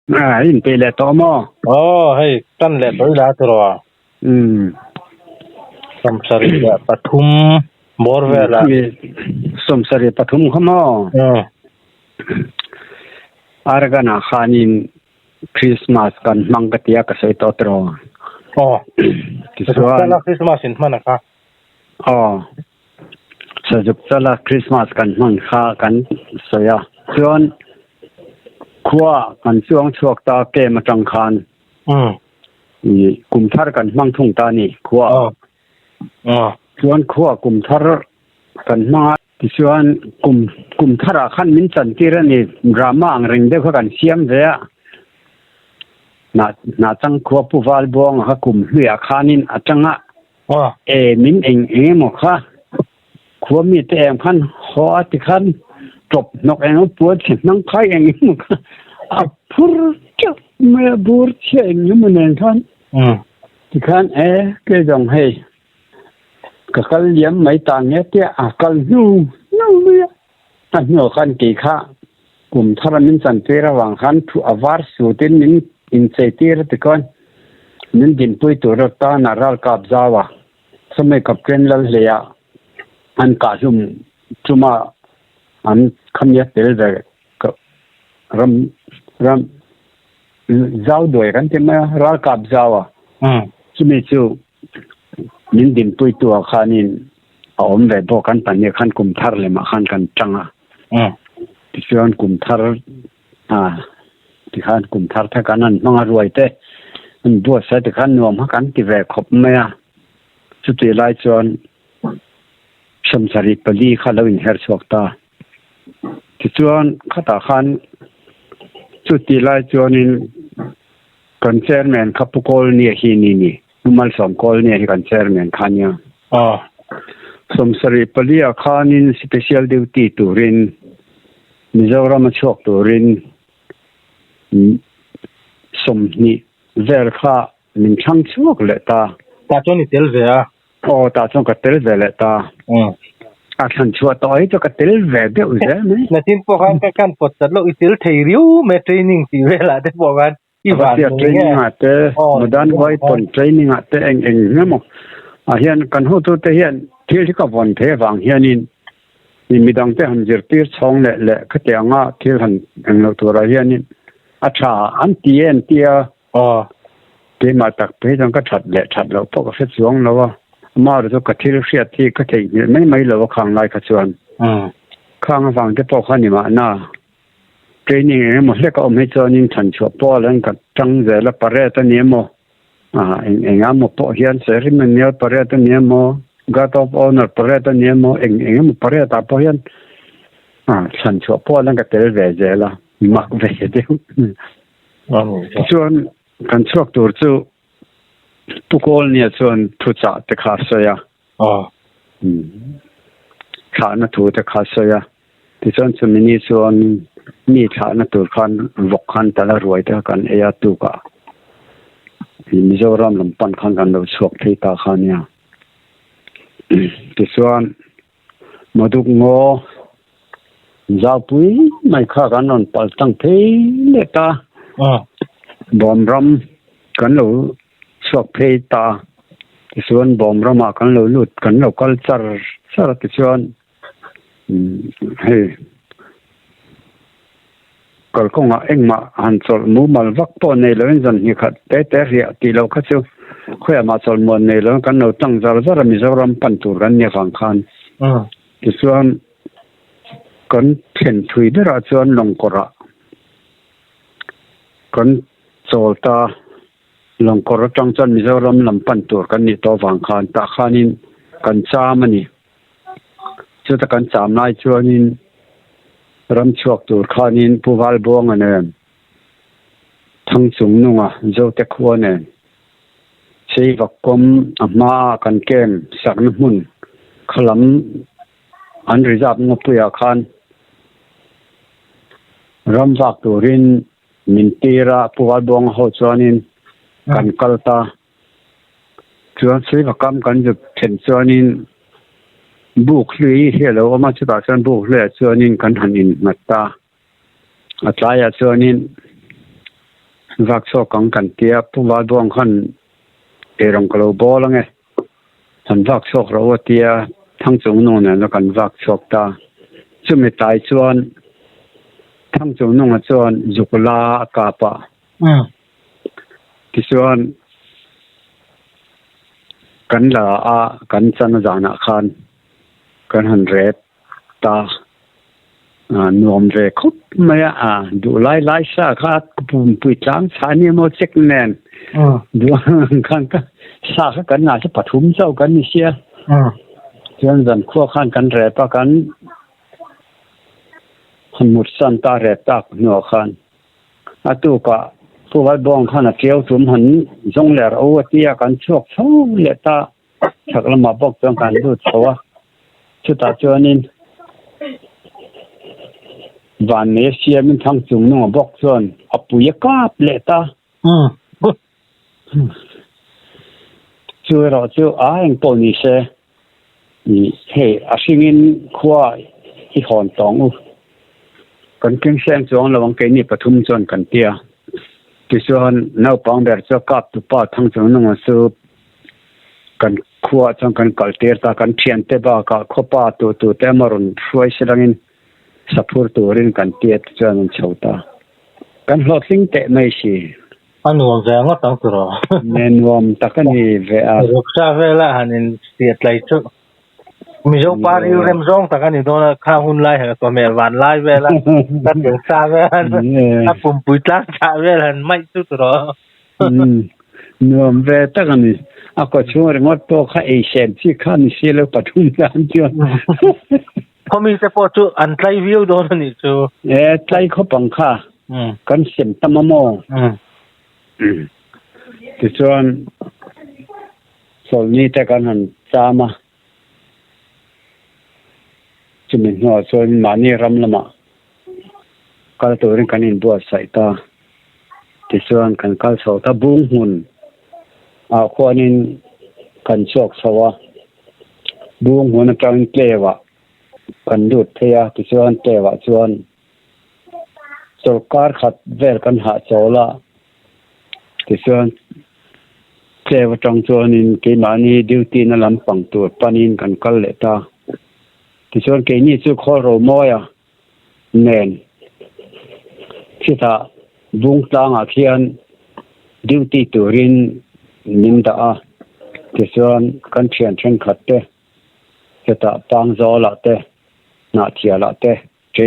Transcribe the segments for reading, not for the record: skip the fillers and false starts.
อินเปเลตอมออ๋อให้ตั้นแหละตัวละตัวสมสริปทุมบอร์เวลาสมสริปทุมขมออารกนาขานินคริสต์มาสกันมังกติยากสัยตอตรออ๋อที่สุดแล้วคริสต์มาสสินมันนะคะอ๋อสุดท้ายคริสต์มาสกันมังค่ากันสยาส่วนขัวกันช่วงช่วงตาเกมาจังคานกลุ่มทารกันมังทุ่งตานี่ขัวส่วนขัวกลุ่มทารกันมาส่วนกลุ่มทาราขันมินจันทีระนี่ดราม่าเริงเด็กกันเสียมเสียน่าจังขัวผู้วาลบวงฮะกลุ่มเหือขานินอาจังอ่ะมินเองหมกค่ะขัวมีแต่เองพันหัวติขันจบนกเองปวดเสียนั่งไข่เองหมกอ่ะพูดจะไม่บูดเสียเองมันเองท่านติขันก็จงให้ก็เขาเลี้ยงไม่ต่างเงี้ยเตี้ยก็นู่เนี่ยอันนี้ขันกี่ข้ากลุ่มทารมินสันติระหว่างขันถูอวาร์สูตินมินอินเซตีร์ติกันมินดินปุยตัวรถตานารัลกับจาวะสมัยกับเกรนลเลียอันกาจุมาอันคำยัดเตลเดกับรำจาวด้วยกันที่มารัลกับจาวะสมัยจูมินดินปุยตัวขานินเอาอมแบบบอกกันปัญญาขันกลุ่มทารเลยมาขันกันจังที่ส่วนกลุ่มทารที่ขันกลุ่มทารถ้ากันนั้นมังรวยเต้มันบวชใส่ที่ขันนวมหักันที่แวกขบไม่สุดที่ไล่ส่วนสมสริปลีข้าเราอินเฮร์สวกตาที่ส่วนข้าตาขันสุดที่ไล่ส่วนนี้คอนเสิร์ตแมนขับปุกอลเนี่ยฮีนี่นุมัลสมกอลเนี่ยคอนเสิร์ตแมนขันเนี่ยสมสริปลีอาขันินสเปเชียลดิวตี้ตูรินมิจารามชกตูรินสมนี่เวลข้ามินช่างชกเลตาจนนี่เตลเวียตาจงกัดเตลเวเลตาฉันชัวต่อยจะกัดเตลเวเดียวเสียมั้ยนาทีพวกกันกันปวดจัดโลอิติลเทริวเมเทรนนิ่งที่เวลาได้พวกกันอีวันเทรนนิ่งอ่ะเตมดันไว้ตอนเทรนนิ่งอ่ะเตเองเนี่ยมั้งเฮียนกันหูตัวเฮียนที่กับวันเทวังเฮียนินมีดังเตหันจิตที่ช่องเละก็เตียงอ่ะที่หันเราตัวเราเฮียนินอาชาอันเตียที่มาตักไปจังก็ฉัดเละฉัดเราพวกเฟซสวงแล้วว่ามาดูก็ที่เสียที่ก็ที่ไม่เลยว่าข้างไรก็ส่วนข้างฝั่งที่พวกเขานี่มาหน้าเทรนนิ่งหมดแล้วก็ไม่เจอนิ่งฉันชัวป้อแล้วก็จังเจอแล้วปะเรตเนี่ยมั้งเองอ่ะมั้งป้อเฮียนเสริมเนี่ยปะเรตเนี่ยมั้งGod of honor ปะเรตเนี่ยมั้งเองมั้งปะเรตป้อเฮียนฉันชัวป้อแล้วก็เตลเวเจละมักเวเดียวส่วนกันชกตัวจู่ปุกอลเนี่ยส่วนทุจาตขาเสียขาหน้าถูตขาเสียที่ส่วนสมัยนี้ส่วนมีขาหน้าตัวขันวกขันแต่ละรวยแต่กันตุกะมิโซรามลำปันขันกันเราชกที่ตาขันเนี่ยที่ส่วนมาดูงอจ้าปุ้ยไม่ข้ากันนอนปัลตั้งเทเลตาบอมรำกันเราชกเพตาที่ส่วนบอมรำมากันเราลุดกันเราคัลเจอร์สารที่ส่วนให้ก็คงเอ็งมาหันสอลมูมาวักตัวในเรื่องจันนี่ขัดแต่เรียที่เราคัดเชียวค่อยมาสอลมูในเรื่องกันเราตั้งใจจะมีจะรำปันตัวกันเนี่ยฟังคันที่ส่วนกันเพียนถุยได้ราชวนลงกระกันโซลตาลงกระจังจันมีจะรำลำปันตัวกันนี่ตัวฟังคันตาคันินกันจามันนี่จะตะกันจามนายชวนินรำชวกตัวคันินผู้วาลบวงอันนั้นทั้งสูงนุ่งเจ้าเต็กหัวเนี่ยใช้วักกลมมากันเกมสักน้ำมันขลังอันริจับงบตัวอาคารรำวักตัวรินมินตีระผู้วาลบวงหัวชวนินกันกัลตาชวนใช้วักกรรมกันจะเห็นชวนินบุกลุยเฮลโอมาชุดอาชันบุกเลยชวนินกันหันอินมัตตาอัตรายชวนิน วักโซกังกันเตียผู้ว่าดวงขันเอรองกลบอลไงฉันวักโซกเราเตียทั้งจงนงเนี่ยแล้วกันวักโซกตาซึ่งไม่ตายส่วนทั้งจงนงส่วนจุกลากาปะที่ส่วนกันละกันจันจานาคันกันหันเรตตานวมเรคุบไม่ดูไล่ซาขาดปุ่มปุยจางสานีโมเซ็กแนนดูขันก็ซากันน่าจะปฐุมเจ้ากันนี่เสียเรื่องจันขั้วขันกันเรตกันหันหมดสันตาเรตตักหนัวขันตัวก็ผู้ว่าบองขันเกี่ยวสมหันจงเหลือเอาเตียกันชกสู้เหลือตาฉักละมาบอกจงการดูชัวชุดตาจวนินวันนี้เสียมันทั้งจุงนงบอกส่วนอปุยกาบเลตาช่วยเราช่วยเองปนิเสนี่เฮ้อาชิงินขวาที่หอนตองกันเก่งแสงจงระวังเกนี่ปฐุมจนกันเตียที่ส่วนนาวปังเดอร์จะกลับตุป้าทั้งจุงนงสูบกันขวาจงกันกัลเตียตากันเทียนเตบ้ากันขป้าตัวเตมรุนช่วยเสดังินสับตัวตัวเรื่องกันเตียจนมันเฉาตากันหลอดลิงเตะไม่ใช่อันนวมแสงก็ต้องตัวเน้นวมตะกันนี่เวอรักษาเวลาหันเสียไหลชุมีโจปาริวเรมซองตะกันนี่โดนข้าหุ่นไล่เหรอตัวเมียวันไล่เวลาตัดอย่างซาเวลาถ้าปุ่มปุ๋ยตั้งซาเวลาไม่สุดหรอนวมเวตะกันนี่ก็ช่วยงดตัวข้าเอเชียที่ข้านี่เสียแล้วปัจจุบันจนเขามีแต่พอจูอันไกลวิวโดนนี่จูไกลเขาปังค่ากันเสียมตะมะโมที่ส่วนส่วนนี้แต่กันหันจามาจุดหนึ่งหัวส่วนมานี่รำละมาก็ตัวเรื่องกันอินบัวใส่ตาที่ส่วนกันก็สาวตาบุ้งหุ่นควรนินกันโชคสวะบุ้งหุ่นกลางเกลวะกันดูดเทียที่ส่วนเกลวะส่วนโจการขัดเวลกันหาโจละที่ส่วนเจ้าจังส่วนนินเกมานีดิวตีนลำปังตัวปานินกันกัลเลตาที่ส่วนเกนี่สุขโรโมยเนนที่ตาบุงตางอาเขียนดิวตีตัวรินนินตาที่ส่วนกันเชียนเช่นขัดเตที่ตาปังโซละเตนาเทียละเตเจ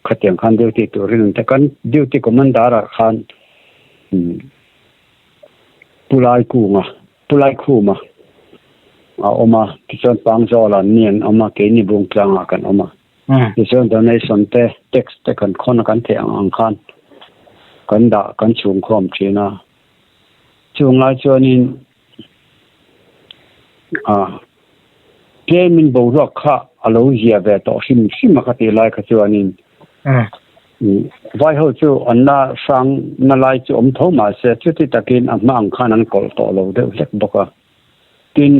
ขัดเตียงขันดิวตีตัวรินแต่กันดิวตีก็มันดาราขันปุไลคู่มาเอามาที่ส่วนปังโซละเนียนเอามาเกนี่บุงตางอากันเอามาที่ส่วนตอนนี้สนเตเท็กซ์เตกันคนกันเทียงอังคันกันด่ากันชูงความเชียนะช่วงหลายช่วงนี้เกมินบูรักข้าอารมณ์เสียแบบต่อชิมมาคติไล่ขจรนี้ไว้เขาจู่อันน่าสังนั่นไล่จู่อมท้องมาเสียจุดที่ตะกินอันมาอังคานั้นกอลต่อเราเด็กเล็กบอกว่ากิน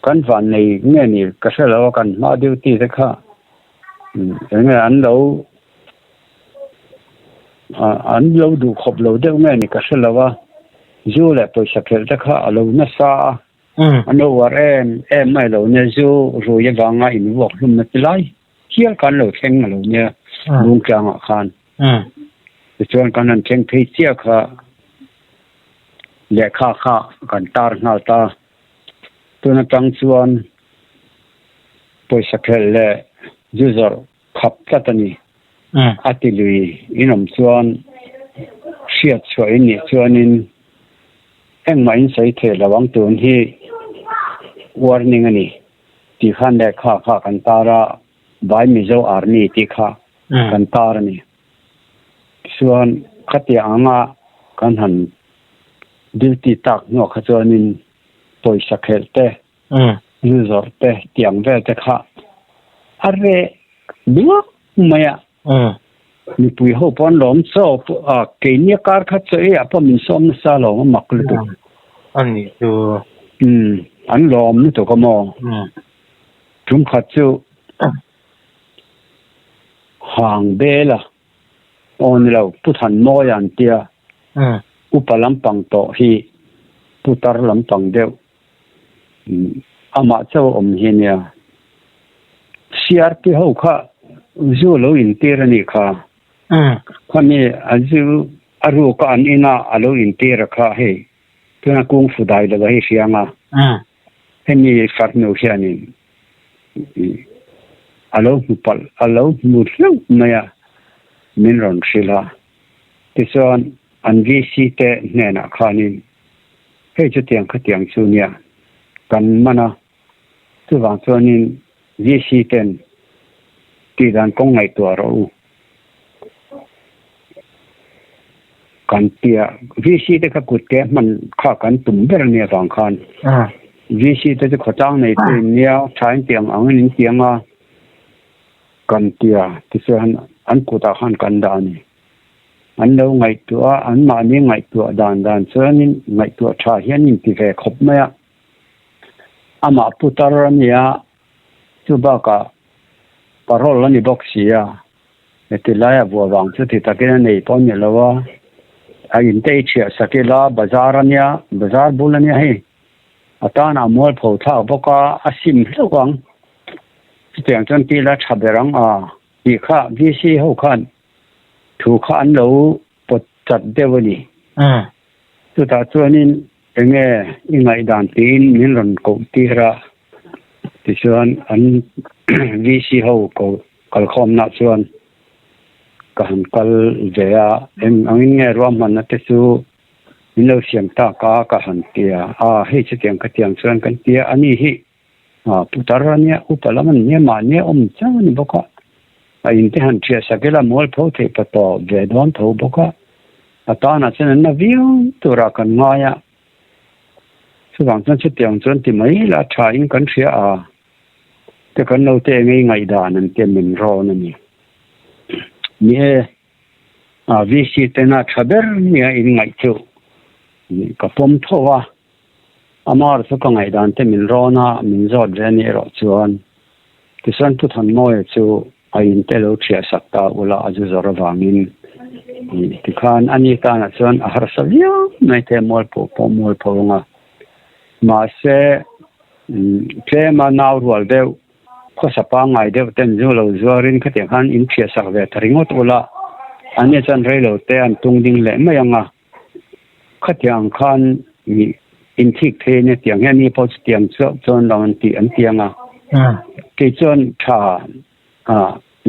กันฝันในเงี้ยนี่ก็ใช่แล้วกันมาดิวตีสักข้าอย่างนี้อันเราดูขบเราเด็กเงี้ยนี่ก็ใช่แล้วว่าจู่แหละไปสักเด็กข้าเราเนื้อซาอันนู้ว่าไม่เราเนี่ยจู่รู้ยังบางไงอินวอกลุ่มนั่นเป็นไรเที่ยวกันเราเช่งเราเนี่ยลุงกลางอาคารแต่ส่วนกันนั้นเช่งที่เที่ยวค่ะแหลกข้ากันตาหน้าตาตัวนั้นจังส่วนไปสักแหละยูเซอร์ขับตัดนี่อาทิลุยอินอมส่วนเชียดช่วยนี่ส่วนนี้เอ็งไม่ใส่เทระวังตัวที่warning อันนี้ที่ขันแหลกข้ากันตาระบายมิโซอาร์นี่ที่ข้ากันตาระนี่ส่วนขัดยางกันหันดิวตีตักนอกขจรนินปอยสักเตะยูซอร์เตะเตียงเวทข้าอะไรดูไม่มีปุยหัวปนหลอมโซ่เกนี่การขัดเสียพอมีส้มซาหลอมมักเลยตัวอันนี้ดูอันหลอมนี่ตัวก็มองจุ่มขัดจู่ห่างเบล่ะอันเราผู้ทันมอยันเตีย upalam pang to hi putar lam pang deu ama chaw hi nia CRP ho kha zu lo in tirani kha khami azu aru ka an ina alo in tira kha he tuna kung fudai da hi sianga hemi farno hianin alo pal alo mutlu maya minron shila tison an VC te nena khanin he chu tiang kha tiang chu nia kan mana tu wang chuanin VC ten ti dan kong ngai to ro kan tia VC te ka kut ke man kha kan tum ber nia wang khan VC te ko chang nei te nia thain tiang ang nin tianga kan tia ti chuan an kuta khan kan da ni an lo ngai tu an ma ni ngai tu dan chuanin ngai tu tha hianin ti ve khop maya ama putar nia chuba ka parol ni boxia etilaya buawang chu ti takin nei pon ni lawa a in te chia sakela bazar ania bazar bulania he atana mol pho tha boka asim hlawang tiang chon ti la thaberang ti kha VC ho khan thu kha an lo pot chat dewani chu ta chuanin enge ingai dan tin min ron ko tira ti chuan an VC ho ko kal khom na chuan kan kal veya angin nge rom man na te chu ino siam ta ka han tia he chu tiang ka tiang chuan kan tia ani hi putarania upalaman ne ma ne chang ni boka a in te han thia sakela mol pho the pa to ve don tho boka atana chen na viu tura kan ngaya chu wang chan chu tiang chuan ti mai la tha in kan thia te kan no te ngai dan an te min ro na ni VC te na thaber ni in ngai chu ka pom thowa amar so ka ngai dan te min ro na min zot re ni ro chuan ti san tu than moi chu a in te lo thia sakta ula aju zora wangin ti khan ani ta na chuan a har savia mai te mol po nga ma se tle ma naw rual deu ko sapa ngai deu ten zo lo zorin ka te khan in thia sak ve tharingot ula ani chan rei lo te an tung ding le mai anga khatiang khan ni in thik the ne tiang he ni po tiang chon lawan ti an tianga ke chon tha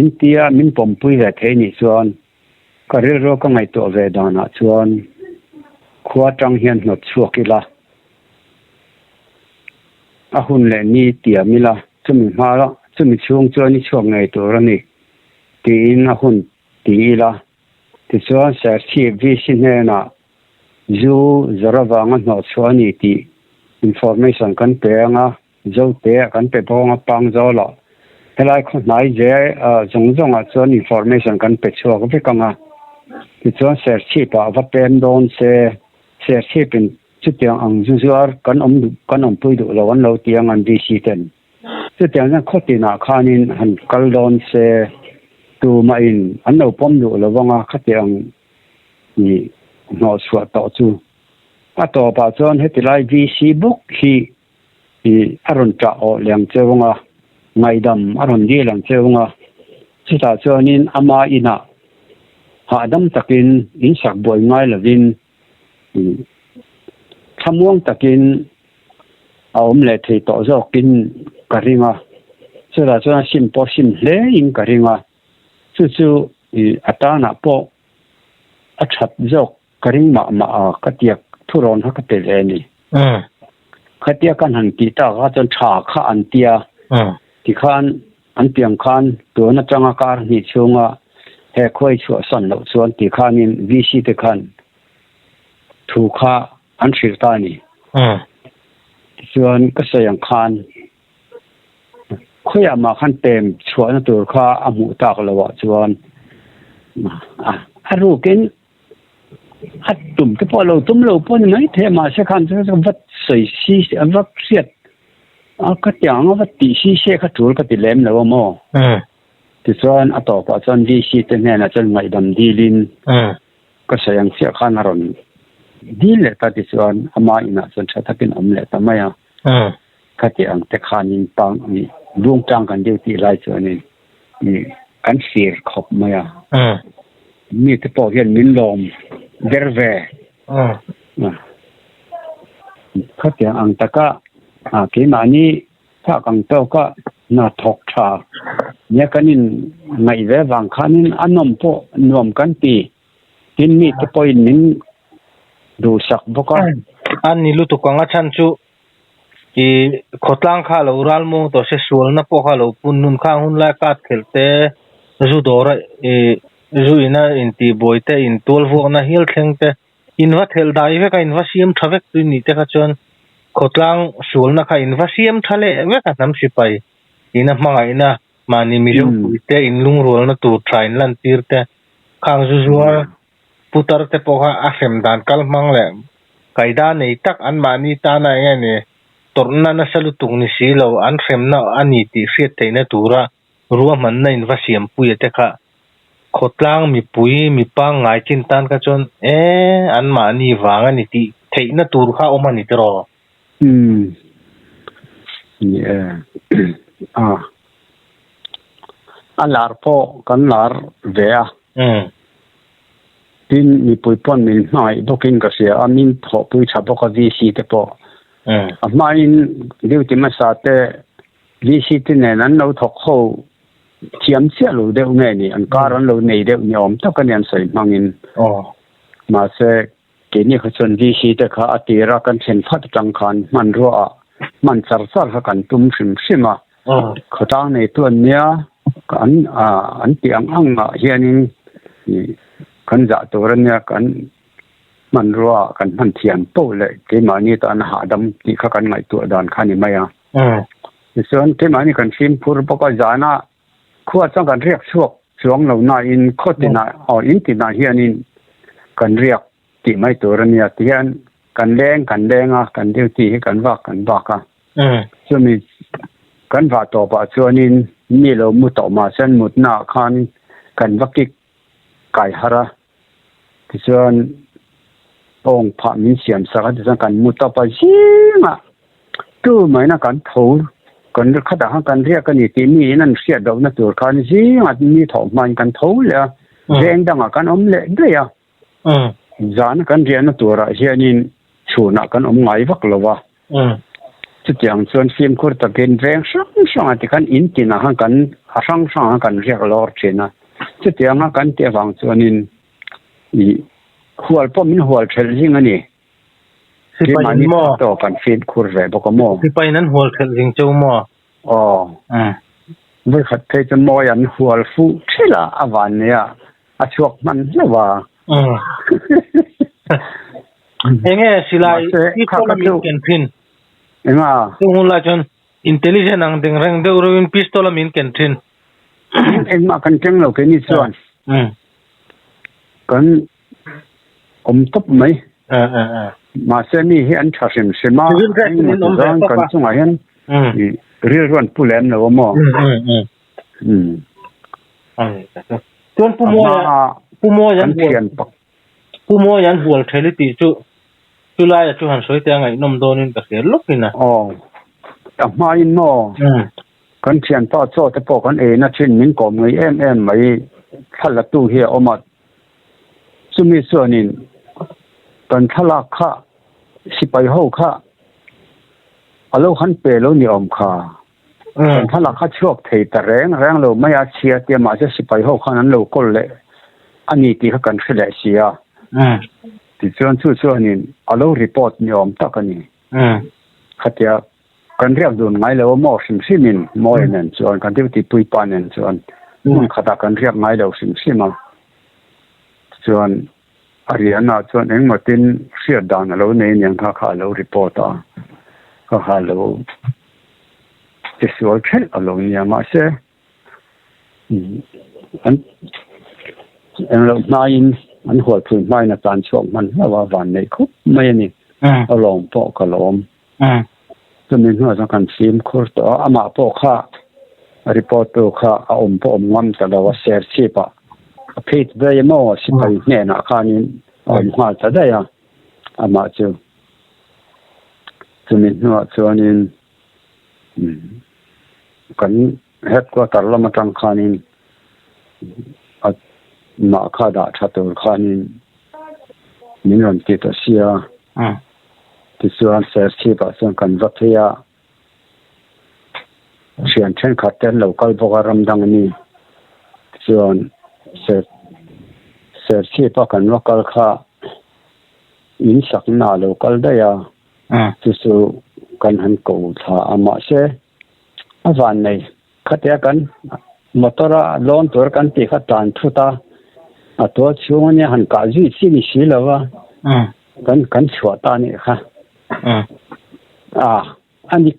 in tia min pom pui le the ni chuan karil ro ka ngai to ve dana chuan khuwa tang hian no chuakila a hun le ni tia mila chumi ma la chumi chung chuan ni chuak ngai to ra ni tin a hun ti la ti chuan sa chi vi sin ne na zu zarawanga no chuani ti information kan pe anga zo te kan pe bonga pang zo la helai kho nai je zong a chuan information kan pe chuak ve kanga ti chuan sa chi pa va pen don se chi pin chu tiang ang zu zuar kan om pui du lo an lo tiang an VC ten chu tiang na khotina khanin han kal don se tu ma in an lo pom du lo wanga khatiang ni no suat to chu a to pa chuan hetilai VC book hi aron ta o leng chewanga ngaidam aron di lang chewanga chuta chuanin ama ina ha dam takin in sak boi ngai lovin thamuang takin aom le thei to zo kin karinga chuta chuan sim po sim hle in karinga chu atana po a that zo karing ma katiak thuron ha ka te le ni khatia kan han ti ta ga chon tha kha an tia ti khan an piang khan to na changa kar ni chunga he khoi chu san lo chuan ti khanin VC te khan thu kha an thir ta ni chuan ka sayang khan khoya ma khan tem chuan tur kha amu tak lawa chuan aru ken hat tum ke polo tum lo pon ngai the ma se khan se vat sei si vat siat ka tiang vat ti si se kha tur ka ti lem lo mo ti chuan a to pa chuan VC te ne na chan ngai dam dilin ก็เสียงเสียข้านารอนดีเลยตัดที่ส่วนอามาอินะส่วนชาติเป็นอมเละทำไมอ่ะก็ที่อังแต่ขานินปังนี่ดวงจังกันเดียวที่ไล่ส่วนนี่กันเสียขบมาอ่ะมีแต่พอเห็นมินลมเดรเวก็ที่อังแต่ก็ที่มานี่ถ้ากังเต้าก็น่าทกชาเนี่ยกันนินไม่เววังขานินอันนมพอนวมกันปีที่มีแต่พออินนินดูสักบุกอันนี้รู้ตุกังอาชันจูอีขดลังข้าเรารัลโมตัวเสสวลนับพวกข้าเราปุ่นนุนข้างหุ่นแลกัดเขลเตจูดอร์จูอินะอินตีบอยเตอินตัวพวกน่ะฮิลเทงเตอินวัดเฮลได้เวกอินวัดซีมทเวกตัวนี้เตะขจรขดลังสวลนักอินวัดซีมทะเลเวกน้ำสิไปอินะมังอินะมานิมิจูเตอินลุงรัวนัตัวทรายลันตีร์เตข้างจูพุทธร์เตปอกอาเซมดานคัลมังเลไกด้านในตักอันมานีตานาเงี้ยเนี่ยตอนนั้นสลุตุงนิสิเราอันเซมน่ะอันนี้ที่เสียใจนะตัวระรัวมันในอินวัดเสียมปุยเตค่ะขดล่างมีปุยมีปังไงจินตันก็จนอันมานีวางอันนี้ที่เทนะตัวข้าอมันนี่ตรอเนี่ยอันลาร์พอกันลาร์เวียที่มีปุยปนมีหน่อยพวกกินก็เสียอามินพอปุยชาบก็วีซีแต่พอมาอินเดี๋ยวที่มาสาแต่วีซีที่ไหนนั้นเราถกเขาเทียมเสียเราเดี๋ยวไงนี่อันการันเราในเดี๋ยวยอมต้องกันยันใส่มาอินมาเสกเกี่ยนี่เขาชนวีซีแต่เขาอติรักกันเช่นพัดจังคันมันรัวมันสารสารกันตุ้มชิมชิมาเขาตั้งในตัวเนี้ยอันเตียงอังเฮียนี่กันจะตัวเนี่ยกันมันรัวกันมันเทียนโตเลยที่มานี่ตอนหาดำที่เขากันไงตัวดอนข้านี่ไม่อ่ะส่วนที่มานี่กันฟิล์มพูดปกติจานะขั้วต้องกันเรียกช่วงเราหน้าอินโคตินาอินตินาเฮียนี่กันเรียกที่ไม่ตัวเนี่ยที่กันแดงกันเดียวที่ให้กันว่าอ่ะส่วนมีกันว่าต่อไปส่วนนี้นี่เรามุดต่อมาเส้นมุดหน้าคันกันวักกิไก่ฮาระส่วนองค์พระมิเสียมสักที่สังกันมุดต่อไปสิมาตู้เหมือนกันถูกันขดากันเรียกกันนี่ที่นี่นั่นเสียดอกนั่นตัวกันสิมามีถอมันกันถูเลยแรงดังกันอมเละด้วยอ่ะจานกันเรียนนั่นตัวอะไรเช่นนี้ชูนักกันอมไงวักเลยวะจุดอย่างส่วนฟิล์มคุรตะเกินแรงช่างที่กันอินตินะกันช่างกันเรียกลอร์เชนะจุดอย่างกันเตะฟังส่วนนี้หัวป้อมหัวเชลซิงอันนี้ที่มันนี่ต่อกันฟิล์มคุรเลยบอกว่าโม่ที่ไปนั้นหัวเชลซิงเจ้าโม่ไม่ขัดเทจนโม่ยันหัวฟูเชล่าอวันเนี่ยอาชวกมันเรียกว่าเงี้ยสิไลที่เขาไม่เก่งพินซึ่งหุ่นละจนอินเทลเจนต์อังเดงเร่งเดือดวินพิสโตลมินเก่งพินมากันจังเราแค่นี้ส่วนกันตบไหมมาเส้นนี้เห็นชาชิมใช่ไหมกันส่งเห็นเรื่องวันผู้เล่นเราว่ามั่วส่วนผู้มัวยันหัวเทลิติจุลายจุหันสวยแต่ไงนมโดนินก็เสียลุกนี่นะแต่มาอินโน่กันเชียนต่อโซ่แต่พอกันน่ะชินมิงกอมไงไม่ทัลตู้เฮียออกมาซุมิส่วนนี้กันทลาค่าสิไปห้าค่าเอาลูกขันเปแล้วนี่อมค่ากันทลาค่าชอบเทแต่แรงเราไม่อาเชียเตรียมมาจะสิไปห้าค่านั้นเราก็เลยอันนี้ที่เขากันเสียเสียที่ส่วนนี้เอาลูกรีพอร์ตนี่อมตะกันนี่ขัดยากันเรียกดูไงแล้วว่าหม้อสิมินหม้อนั่นส่วนกันที่ปุยปานนั่นส่วนมันขัดกันเรียกไงแล้วสิมาส่วนอารีนาส่วนเองมาตินเสียดานแล้วเนี่ยยังข้าแล้วรีพอร์ตข้าแล้วจะสวยเช่นแล้วเนี่ยมาเสียอันเราไม่อันหัวถึงไม่ในการช่วงมันว่าวันในคุบไม่นี่เอาลงโปะกระลมจะมีหัวสำคัญฟิล์มคุรต่ออามาโปะข้ารีพอร์ตข้าเอาโปะงอมแต่เราว่าเสียชีพะพิษเบย์โม่สิไปเนี่ยนะข้านี้ hoa ta đây à mà chứ mình hoa cho nên cần hết qua tờ lâm trăng khanin mà khá đã chặt đầu khanin mình làm tiết xia thì xuân sẽ chỉ bảo xuân cần rất là chuyện trên khát tên lâu câu bốc ram đằng này xuân sẽ chỉ bảo cần local khá in sắc na local đây à sự cần hành cầu thà mà sẽ van này khát ya cần motor loan tour cần ti khát tan thu taตัวช่วงนี้หันกาจีสิ่งนี้แล้วว่ากันชัวตานี่ค่ะอันนี้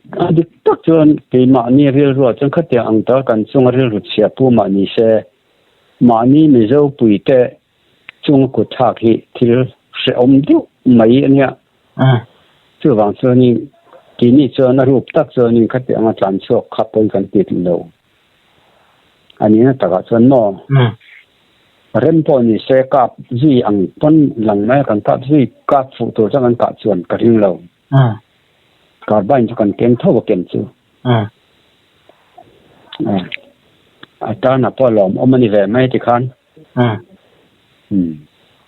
ตักจนปีมานี่เรียลรัวจนเขาเตียงตัวกันช่วงเรียลรุดเสียปูมานี่เสมานี่ไม่รู้ปุยแต่ช่วงกุศลที่เสียอมดุไม่เนี่ยช่วงวันส่วนนี้ทีนี้ส่วนรูปตักส่วนนี้เขาเตียงอาจารย์ชัวขับไปกันติดแล้วอันนี้นะแต่ก็ส่วนน้อเริ่มต้นนี่เสกับจีอังต้นหลังแม่กันทับจีกับฟูตัวจังกันกับส่วนกระดิ่งเรากับบ้านจะกันเก่งเท่ากับเก่งจูอาจารย์น่ะพอหลอมเอามันนี่แหละไม่ที่คัน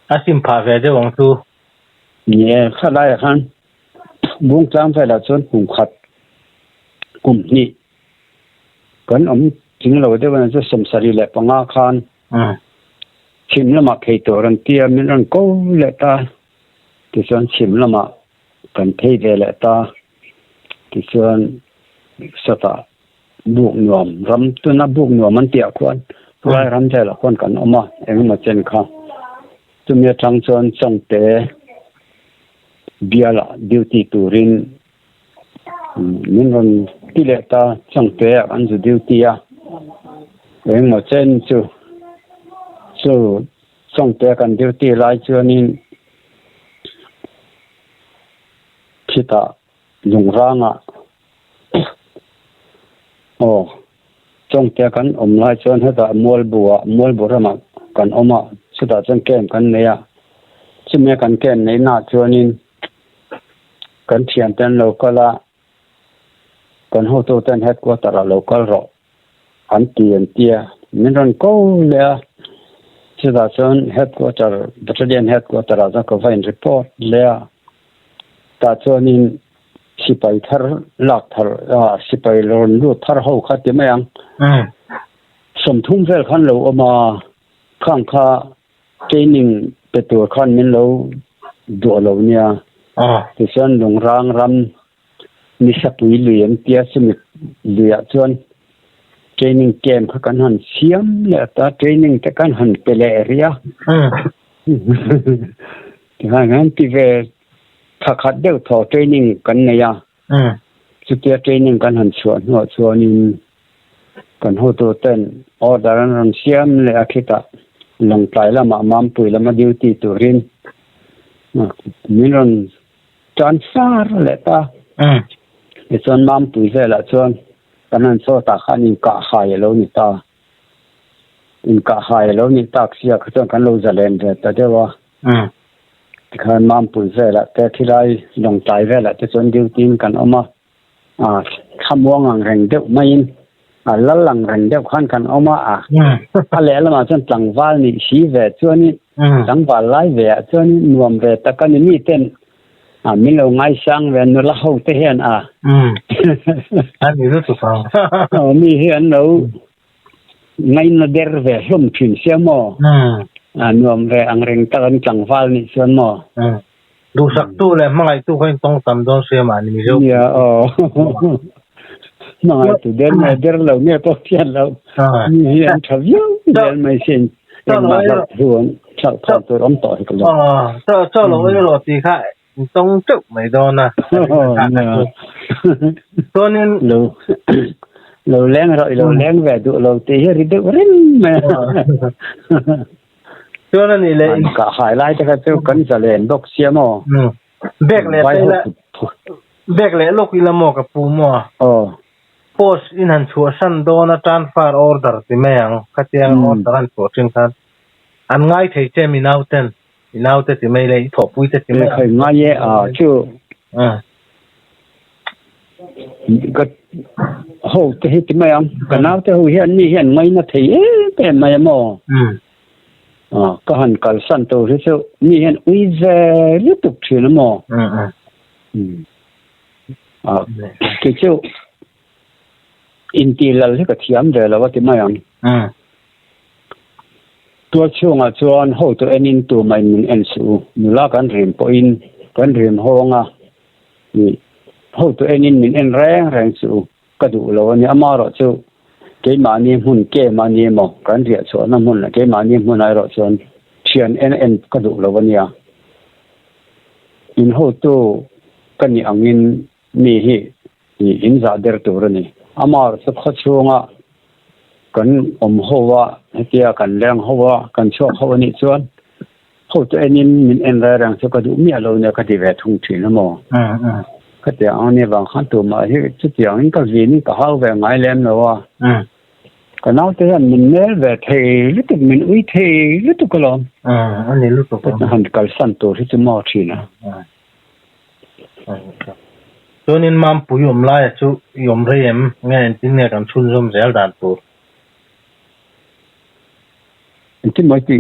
อาซิมพาเวเดวังซูเนี่ยข้าได้คันบุ้งจ้างไปแล้วส่วนกลุ่มขัดกลุ่มนี้กันอมจริงเราได้วันจะสมสรีแหละปังอาคันชิมละมาเคยตัวรันเตียมันรันโก้เลยตาที่ส่วนชิมละมากันเทเลยตาที่ส่วนสตาบุกหน่วมรำตัวนับบุกหน่วมมันเตี่ยควรไล่รำใจละคนกันออกมาเองมาเจนค่ะจะมีทางส่วนส่งเตะเบียละดิวตีตูรินมันรันที่เลยตาส่งเตะอันจะดิวตีอ่ะเองมาเจนจูส่งเตะกันดิวตีไล่จวนนี้คิดว่าลุงร่างอ่ะส่งเตะกันไล่จวนให้แต่มวลบัวระมากันมาสุดท้ายจังแก้มกันเนี่ยจะมีกันแก้มในหน้าจวนนี้กันเทียนเต้นเราก็ละกันหัวโตเต้นเฮ็ดกว่าแต่เราก็รออันเตียมันรันก็เลยสุดท้ายจนเฮ็ดกว่าแต่บัตรเดียนเฮ็ดกว่าแต่เราจะก็ไว้ในรีพอร์ตเลยแต่จวนนี้สิไปทาร์ลักทาร์สิไปลงรูทาร์เขาขัดยังไม่ยังสมทุ่งเฟลขันเราเอามาข้างข้าเจนิงเป็นตัวขันมินเราดูเราเนี่ยที่ส่วนลงรางรำมีสับวิลียนเตียสมิเลียส่วนเจนิงเกมเขากันหันเสียมเลยแต่เจนิงแต่กันหันเปเลเรียที่ห่างกันที่เวถ้าขัดเดียวต่อเทรนนิ่งกันเนี่ยสุดท้ายเทรนนิ่งกันหันส่วนนี้กันหัวตัวเต้นดารันเสียมเลยอาคิดว่าลงไปแล้วมาปุยแล้วมาดิวตีตัวรินมีรันจานซาร์เลยตาส่วนมาปุยเสร็จแล้วส่วนกันนั้นโซตาขันอินกะหายแล้วนี่ตาเสียคือส่วนกันโลซาเลนเดแต่เดี๋ยวว่าการมาปุ่นเสร็จแล้วแต่ที่ไรลงใจเสร็จแล้วจะส่วนดิวติ้งกันออกมาขมวงแรงเดียวไม่ยินละหลังแรงเดียวขันกันออกมาอะไรแล้วมาจนหลังวาลนี่สีเวส่วนนี้หลังวาลไล่เวส่วนนี้นวมเวแต่กันนี่เต้นมีเราไงช่างเวนัวละเขาเทียนอันนี้รู้สึกฟังมีเห็นเราไงนาเดอร์เวสุ่มผินเสียมนวมเวอังเริงตะกันจังฟ้านี่ส่วนมอดูสักตู้เลยมั่งไอ้ตู้เขาต้องทำต้องเสียมานี่มีเยอะมั่งไอ้ตู้เดินมาเดินเราเนี่ยพวกเทียนเรามีเห็นชาวยุ่งเดินไม่เส้นเดินมาแล้วหัวชาวพอตัวร้องต่อให้กันเลยเจ้าเราไม่รู้สิค่ะต้องจุกไม่โดนนะตัวนี้เราแรงแบบดูเราตีให้ริดริ้นมาตัวนั้นนี่เลยก็หายไล่แต่ก็เจ้ากันจะเล่นดอกเสียมอเบกเลยลูกอีละมอกับปูมอโพสอินหันชัวสันโดนทรานสเฟอร์ออเดอร์ที่แม่งคัดยังออเดอร์อันชัวจริงท่านอันง่ายที่เจมินเอาเต็น nào tới thì mấy lấy thổ bụi tới thì mấy khởi ngay ye chứก็โหจะเฮ็ดจังได๋อ่ะก็นาวแต่ฮู้เห็นนี่เห็นไม่นะทีแต่ไม่หมอก็หันกัลสันโตซื่อนี่เห็นอุ้ยแซลุตุกชื่อนะหมอคือเจ้าอินทีลที่ก็เทียมเด้อแล้วว่าที่ไม่อ่ะตัวช่วงจวนโหตัวเอ็นินตัวไม่มีเอ็นสูมีลากันเรียนปอินกันเรียนห้องนี่โหตัวเอ็นินมีเอ็นแรงสูก็ดูแล้ววันนี้อามาเราจูเกมานี่หุ่นเกมานี่หมอกันเรียนสวนน้ำหุ่นละเกมานี่หุ่นอะไรเราสวนเชียนเอ็นก็ดูแล้ววันนี้อินโหตัวกันนี่อังอินมีฮีอินซาเดอร์ตัวนี่อามาเราสักช่วงกันหัวเกี่ยกันแรงหัวกันชอบหัวนี่ส่วนหัวตัวเอ็นนี่มีเอ็นแรงสักก็ดูมีอะไรเนี่ยก็ดีแบบทุ่งถิ่นนะหมอก็แต่อันนี้บางขั้นตัวมาที่จุดอย่างนี้ก็วีนี่ก็เข้าแบบไงเล่มนะว่าก็น่าจะมันเนื้อแบบเทหรือตัวมันอุ้ยเทหรือตัวก็ลองอันนี้รู้ตัวก็หันกันสั้นตัวที่จะมอทีนะตัวนี้มันปุยอมไล่ชุยอมเรียมไงที่เนี่ยกันชุนชมเสียด่านตัวที่ไม่ตี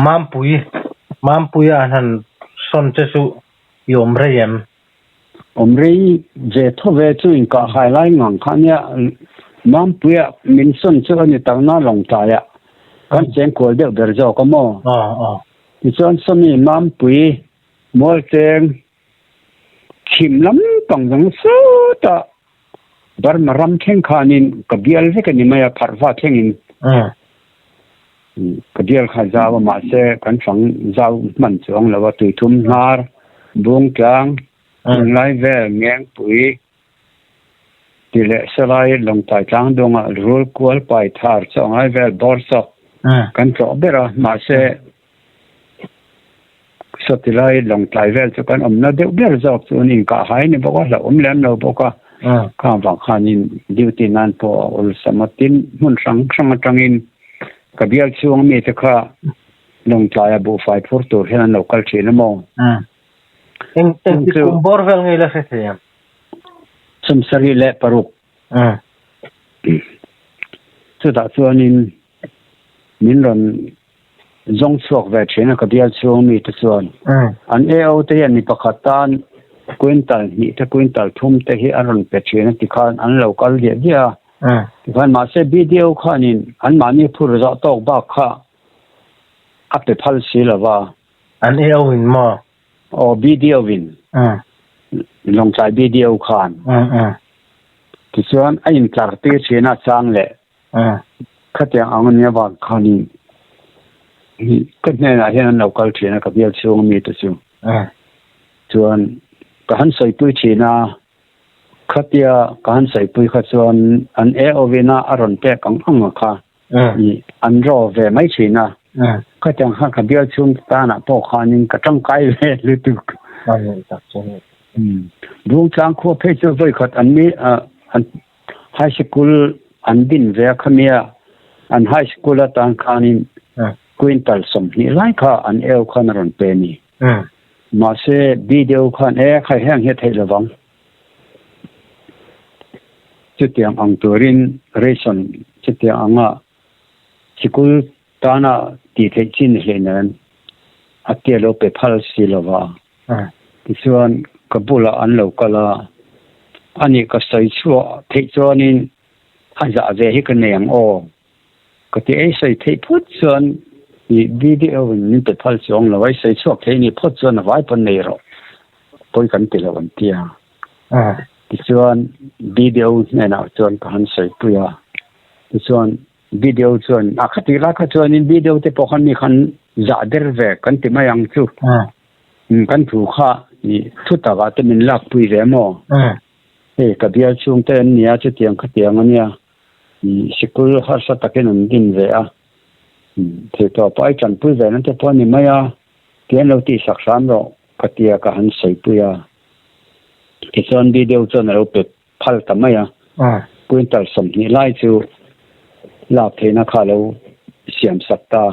มันปุยอันนั้นส่วนจะชุยอมเรียมอมรีเจทเวจุอินก็ไฮไลท์งานคันเนี่ยมันปุยมินส่วนช่วนี่ตั้งน่าลงใจอ่ะกันเจงกวดเดือดเดือดจอก็มั่วที่ส่วนสมีมันปุยมัวเจงชิมล้ำต้องยังสู้ต่อบาร์มารำแข่งขันินกับเบียร์ที่กันนี่ไม่พัดฟ้าแข่งอินกับเบียร์ข้าเจ้าว่ามาเสกันฟังเจ้ามันจวงแล้วว่าตุยทุ่มหาร์บุ้งกลางไล่แววเงี้ยปุยที่เละสลายลงใต้กลางดงรูลกวลไปทาร์จงไล่แววบอร์สกันจอบเบระมาเสสติไล่ลงใต้แววจะกันน่าเดือดเดือดจอบส่วนนี้ก็หายนี่บอกว่าเราเล่นเราบอกว่าข้ามฝั่งขานินดิวตีนันพออุลสมัตินหุ่นสังจังอินกับเบียร์ช่วงมีแต่ข้าลงใต้บุฟไฟพูดตัวเห็นเราคัลเชนมองเอ็งที่คุมบอร์เวลไงล่ะเสียสมสรีเละปรุกสุดท้ายส่วนนี้มินรอนจงสวกเวชนะกับเบียร์ช่วงมีตัวส่วนอันเทียนมีประกาศานควินตัลนี่ถ้าควินตัลทุ่มเทียอารมณ์เปชนะที่ข้าอันเราคัลเดียที่ข้ามาเสบิเดียวข้านินอันมานี่พูดจะต้องบ้าข้าอัปเดตพัลซีละว่าอันวินมาวิดีโอวินลงใจวิดีโอขานที่ส่วนไอ้อินคลาร์ตีเชน่าจังเลยข้าจะเอาเงินเนี่ยว่าข้านี่ก็เนี่ยนะเห็นเราคัลเชนะกับเบียร์ช่วงมีตัวช่วงส่วนการใส่ปุ๋ยเชน่าข้าเดียการใส่ปุ๋ยข้าส่วนอันวินาอารมณ์แปลกของอังค่ะอันรอเวไม่เชน่าก็จังหักกับเบี้ยช่วงตาหน้าพอขานิงกระจังไกลเลยหรือตึกดวงจางขั้วเพชรด้วยขัดอันนี้อันไฮสคูลอันดินเวียขมีอันไฮสคูลต่างขานิงควินตัลสมนี่ไล่ค่ะอันขันรอนเปนี่มาเสวิดีโอขันใครแห้งเฮ็ดให้ระวังจุดอย่างอังตัวรินเรชันจุดอย่างอังสคูลตานาตีเทจินเลยนั่นอัตเตโลเปพัลสิลวาที่ส่วนกับบุลอันโลกละอันนี้ก็ใส่ชัวเทจวนินอันจะเวฮิกันเนี่ยงก็ที่ใส่เทพุทธส่วนนี่วิดีโอนี่เปพัลสิองละไว้ใส่ชัวเทนี่พุทธส่วนไว้ปนเนรปนกันติละวันเตียที่ส่วนวิดีโอเนี่ยนะส่วนการใส่ปุยที่ส่วนวิดีโอส่วนขัดที่รักส่วนนี้วิดีโอที่พวกเขามีคันจ่าเดอร์เวกันที่ไม่ยังชูกันถูกข้านี่ทุตตาที่มันลักปุยเร่มกับเบียช่วงเต้นเนี่ยจะเตียงขัดเตียงเนี่ยสกุลฮัสตะเกนันดินเวะที่ต่อไปจันปุยเวนั่นที่พอนี่ไม่เตียนเราที่สักสามเราขัดเตียงกันใส่ปุยที่ส่วนวิดีโอส่วนเราเปิดพัลทำไมปุยตัดสมนี่ไล่ชูลาเพนะข้าเราเสียมสัตตา